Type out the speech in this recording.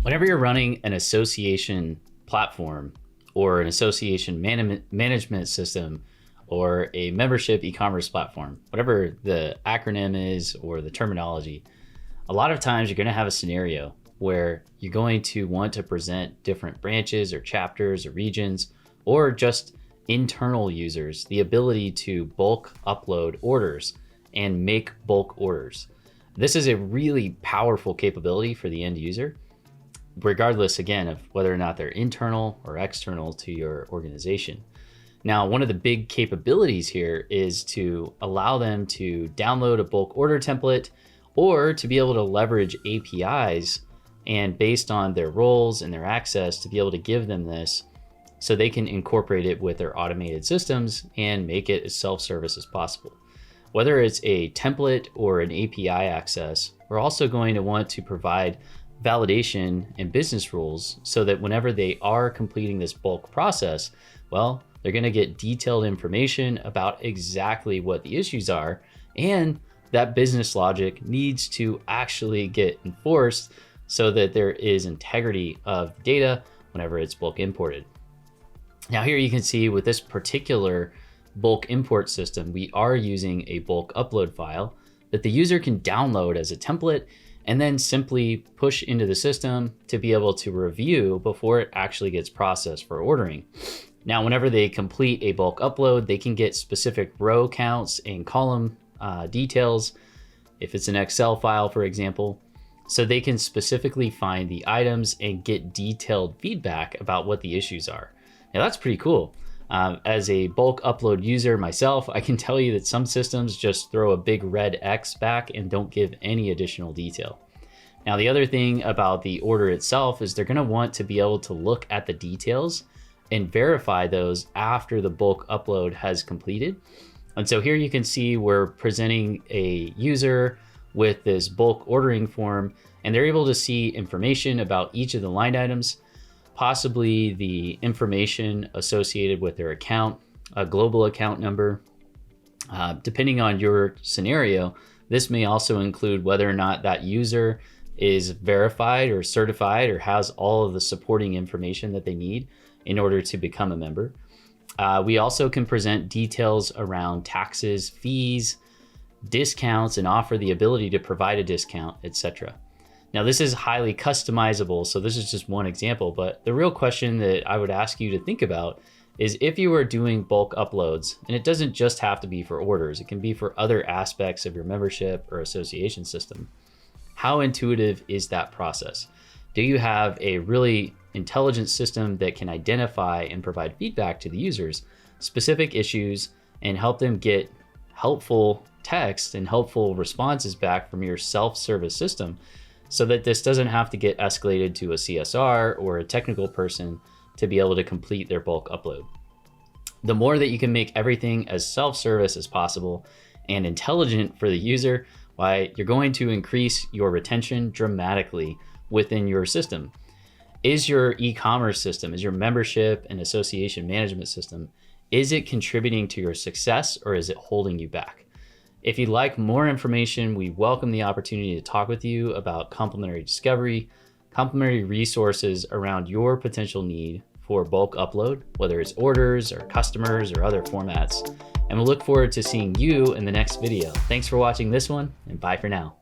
Whenever you're running an association platform or an association management system or a membership e-commerce platform, whatever the acronym is or the terminology, a lot of times you're going to have a scenario where you're going to want to present different branches or chapters or regions or just internal users the ability to bulk upload orders and make bulk orders. This is a really powerful capability for the end user, regardless, again, of whether or not they're internal or external to your organization. Now, one of the big capabilities here is to allow them to download a bulk order template or to be able to leverage APIs and based on their roles and their access to be able to give them this so they can incorporate it with their automated systems and make it as self-service as possible. Whether it's a template or an API access, we're also going to want to provide validation and business rules so that whenever they are completing this bulk process, well, they're going to get detailed information about exactly what the issues are, and that business logic needs to actually get enforced so that there is integrity of data whenever it's bulk imported. Now here you can see with this particular bulk import system, we are using a bulk upload file that the user can download as a template and then simply push into the system to be able to review before it actually gets processed for ordering. Now, whenever they complete a bulk upload, they can get specific row counts and column details, if it's an Excel file, for example, so they can specifically find the items and get detailed feedback about what the issues are. Now, that's pretty cool. As a bulk upload user myself, I can tell you that some systems just throw a big red X back and don't give any additional detail. Now, the other thing about the order itself is they're going to want to be able to look at the details and verify those after the bulk upload has completed. And so here you can see we're presenting a user with this bulk ordering form, and they're able to see information about each of the line items, possibly the information associated with their account, a global account number. Depending on your scenario, this may also include whether or not that user is verified or certified or has all of the supporting information that they need in order to become a member. We also can present details around taxes, fees, discounts, and offer the ability to provide a discount, etc. Now, this is highly customizable, so this is just one example, but the real question that I would ask you to think about is if you are doing bulk uploads, and it doesn't just have to be for orders, it can be for other aspects of your membership or association system. How intuitive is that process? Do you have a really intelligent system that can identify and provide feedback to the users, specific issues, and help them get helpful text and helpful responses back from your self-service system, so that this doesn't have to get escalated to a CSR or a technical person to be able to complete their bulk upload? The more that you can make everything as self-service as possible and intelligent for the user, why, you're going to increase your retention dramatically within your system. Is your e-commerce system, is your membership and association management system, is it contributing to your success or is it holding you back? If you'd like more information, we welcome the opportunity to talk with you about complementary discovery, complementary resources around your potential need for bulk upload, whether it's orders or customers or other formats. And we'll look forward to seeing you in the next video. Thanks for watching this one, and bye for now.